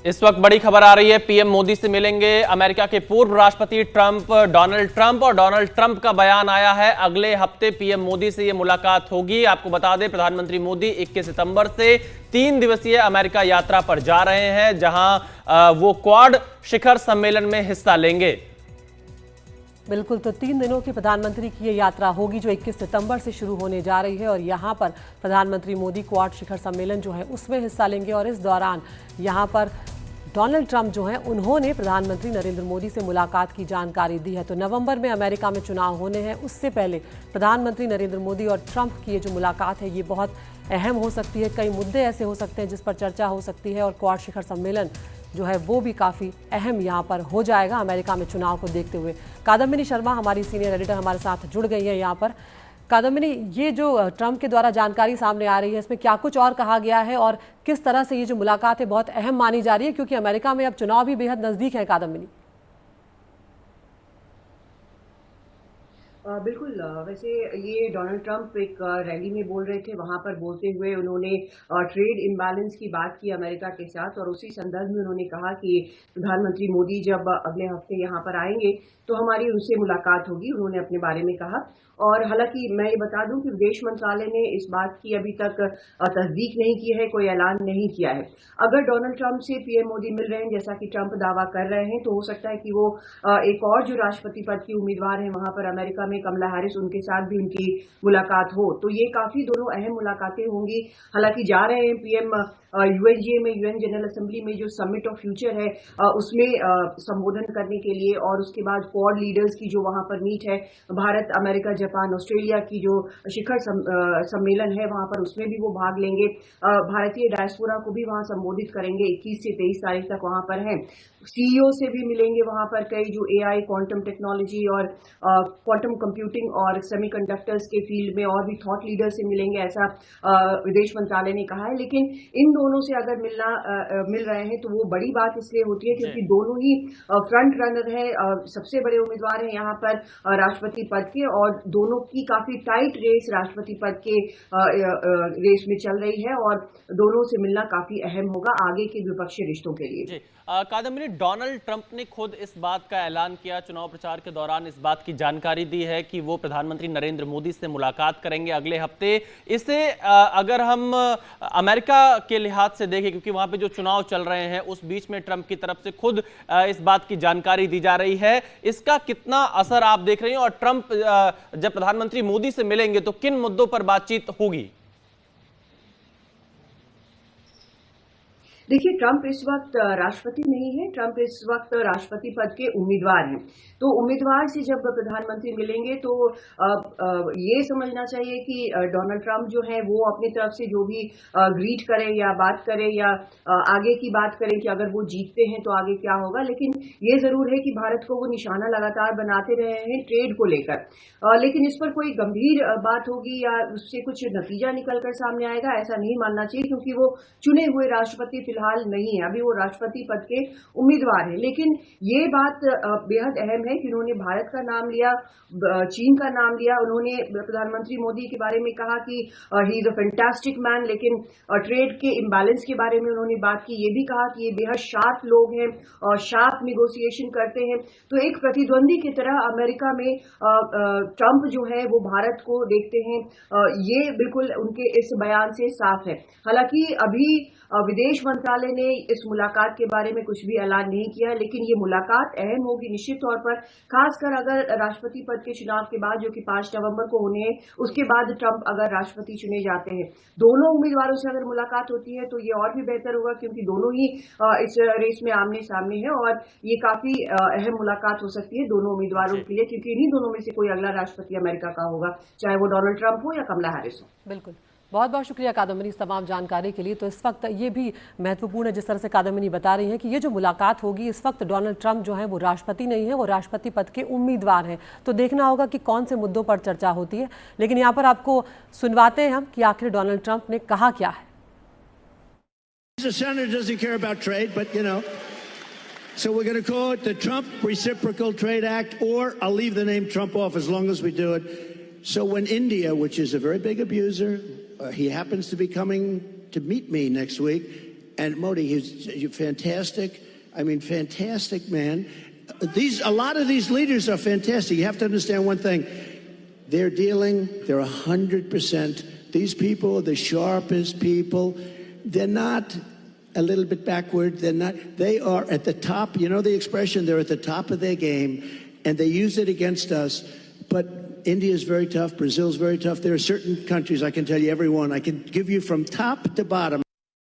इस वक्त बड़ी खबर आ रही है, पीएम मोदी से मिलेंगे अमेरिका के पूर्व राष्ट्रपति डोनाल्ड ट्रंप और डोनाल्ड ट्रंप का बयान आया है अगले हफ्ते पीएम मोदी से यह मुलाकात होगी। आपको बता दें, प्रधानमंत्री मोदी 21 सितंबर से 3 दिवसीय अमेरिका यात्रा पर जा रहे हैं, जहां वो क्वाड शिखर सम्मेलन में हिस्सा लेंगे। बिल्कुल, तो 3 दिनों की प्रधानमंत्री की ये यात्रा होगी जो 21 सितंबर से शुरू होने जा रही है और यहाँ पर प्रधानमंत्री मोदी क्वाड शिखर सम्मेलन जो है उसमें हिस्सा लेंगे और इस दौरान यहाँ पर डोनाल्ड ट्रंप जो हैं उन्होंने प्रधानमंत्री नरेंद्र मोदी से मुलाकात की जानकारी दी है। तो नवंबर में अमेरिका में चुनाव होने हैं, उससे पहले प्रधानमंत्री नरेंद्र मोदी और ट्रंप की ये जो मुलाकात है ये बहुत अहम हो सकती है। कई मुद्दे ऐसे हो सकते हैं जिस पर चर्चा हो सकती है और क्वाड शिखर सम्मेलन जो है वो भी काफ़ी अहम यहाँ पर हो जाएगा अमेरिका में चुनाव को देखते हुए। कादम्बिनी शर्मा हमारी सीनियर एडिटर हमारे साथ जुड़ गई है यहाँ पर। कादम्बिनी, ये जो ट्रंप के द्वारा जानकारी सामने आ रही है इसमें क्या कुछ और कहा गया है और किस तरह से ये जो मुलाकात है बहुत अहम मानी जा रही है, क्योंकि अमेरिका में अब चुनाव भी बेहद नज़दीक है। कादम्बिनी, बिल्कुल। वैसे ये डोनाल्ड ट्रंप एक रैली में बोल रहे थे, वहां पर बोलते हुए उन्होंने ट्रेड इम्बैलेंस की बात की अमेरिका के साथ और उसी संदर्भ में उन्होंने कहा कि प्रधानमंत्री मोदी जब अगले हफ्ते यहाँ पर आएंगे तो हमारी उनसे मुलाकात होगी, उन्होंने अपने बारे में कहा। और हालांकि मैं ये बता दूं कि विदेश मंत्रालय ने इस बात की अभी तक तस्दीक नहीं की है, कोई ऐलान नहीं किया है। अगर डोनाल्ड ट्रंप से पीएम मोदी मिल रहे हैं जैसा कि ट्रंप दावा कर रहे हैं तो हो सकता है कि वो एक और जो राष्ट्रपति पद की उम्मीदवार है वहां पर अमेरिका में कमला हैरिस, उनके साथ भी उनकी मुलाकात हो। तो ये काफी दोनों अहम मुलाकातें होंगी। हालांकि जा रहे हैं पीएम यूएनजीए में, यूएन जनरल असेंबली में जो समिट ऑफ फ्यूचर है उसमें संबोधन करने के लिए, और उसके बाद क्वाड लीडर्स की जो वहां पर मीट है, भारत, अमेरिका, जापान, ऑस्ट्रेलिया की जो शिखर सम्मेलन है वहां पर उसमें भी वो भाग लेंगे। भारतीय डायस्पोरा को भी वहां संबोधित करेंगे। 21 से 23 तारीख तक वहां पर हैं। सीईओ से भी मिलेंगे वहां पर, कई जो एआई, क्वांटम टेक्नोलॉजी और क्वांटम कंप्यूटिंग और सेमीकंडक्टर्स के फील्ड में और भी थॉट लीडर से मिलेंगे, ऐसा विदेश मंत्रालय ने कहा है। लेकिन इन दोनों से अगर मिल रहे हैं तो वो बड़ी बात इसलिए होती है क्योंकि दोनों ही फ्रंट रनर है, सबसे बड़े उम्मीदवार हैं यहाँ पर राष्ट्रपति पद के, और दोनों की काफी टाइट रेस राष्ट्रपति पद के रेस में चल रही है और दोनों से मिलना काफी अहम होगा आगे के द्विपक्षीय रिश्तों के लिए। कादम्बिनी, डोनाल्ड ट्रंप ने खुद इस बात का ऐलान किया, चुनाव प्रचार के दौरान इस बात की जानकारी दी है कि वो प्रधानमंत्री नरेंद्र मोदी से मुलाकात करेंगे अगले हफ्ते। इसे अगर हम अमेरिका के लिहाज से देखें, क्योंकि वहां पे जो चुनाव चल रहे हैं उस बीच में ट्रंप की तरफ से खुद इस बात की जानकारी दी जा रही है, इसका कितना असर आप देख रहे हैं? और ट्रंप जब प्रधानमंत्री मोदी से मिलेंगे तो किन मुद्दों पर बातचीत होगी? देखिए, ट्रंप इस वक्त राष्ट्रपति नहीं है, ट्रंप इस वक्त राष्ट्रपति पद के उम्मीदवार हैं। तो उम्मीदवार से जब प्रधानमंत्री मिलेंगे तो ये समझना चाहिए कि डोनाल्ड ट्रंप जो है वो अपनी तरफ से जो भी ग्रीट करें या बात करें या आगे की बात करें कि अगर वो जीतते हैं तो आगे क्या होगा। लेकिन ये जरूर है कि भारत को वो निशाना लगातार बनाते रहे हैं ट्रेड को लेकर, लेकिन इस पर कोई गंभीर बात होगी या उससे कुछ नतीजा निकलकर सामने आएगा ऐसा नहीं मानना चाहिए, क्योंकि वो चुने हुए राष्ट्रपति फिलहाल नहीं है, अभी वो राष्ट्रपति पद के उम्मीदवार हैं। लेकिन ये बात बेहद अहम है कि उन्होंने भारत का नाम लिया, चीन का नाम लिया। उन्होंने प्रधानमंत्री मोदी के बारे में कहा कि he is a fantastic man, लेकिन ट्रेड के इम्बैलेंस के बारे में उन्होंने बात की। ये भी कहा कि ये बेहद शार्प लोग हैं और शार्प निगोसिएशन करते हैं। तो एक प्रतिद्वंदी की तरह अमेरिका में ट्रंप जो है वो भारत को देखते हैं, ये बिल्कुल उनके इस बयान से साफ है। हालांकि अभी विदेश मंत्रालय ने इस मुलाकात के बारे में कुछ भी ऐलान नहीं किया, लेकिन ये मुलाकात अहम होगी निश्चित तौर पर, खासकर अगर राष्ट्रपति पद के चुनाव के बाद जो कि 5 नवंबर को होने हैं, उसके बाद ट्रंप अगर राष्ट्रपति चुने जाते हैं। दोनों उम्मीदवारों से अगर मुलाकात होती है तो ये और भी बेहतर होगा, क्योंकि दोनों ही इस रेस में आमने सामने है और ये काफी अहम मुलाकात हो सकती है दोनों उम्मीदवारों के लिए, क्योंकि इन्हीं दोनों में से कोई अगला राष्ट्रपति अमेरिका का होगा, चाहे वो डोनाल्ड ट्रंप हो या कमला हैरिस हो। बिल्कुल, बहुत बहुत शुक्रिया कादम्बिनी इस तमाम जानकारी के लिए। तो इस वक्त ये भी महत्वपूर्ण है जिस तरह से कादम्बिनी बता रही है कि ये जो मुलाकात होगी, इस वक्त डोनाल्ड ट्रंप जो है वो राष्ट्रपति नहीं है, वो राष्ट्रपति पद के उम्मीदवार हैं। तो देखना होगा कि कौन से मुद्दों पर चर्चा होती है। लेकिन यहाँ पर आपको सुनवाते हैं हम कि आखिर डोनाल्ड ट्रंप ने कहा क्या है। So we're going to call it the Trump Reciprocal Trade Act, or I'll leave the name Trump off as long as we do it. So when India, which is a very big abuser, he happens to be coming to meet me next week, And Modi, he's fantastic. I mean, fantastic man. A lot of these leaders are fantastic. You have to understand one thing. They're 100%. These people are the sharpest people. They're not a little bit backward. They are at the top. You know the expression, they're at the top of their game, and they use it against us. But India is very tough. Brazil's very tough. There are certain countries, I can tell you every one. I can give you from top to bottom.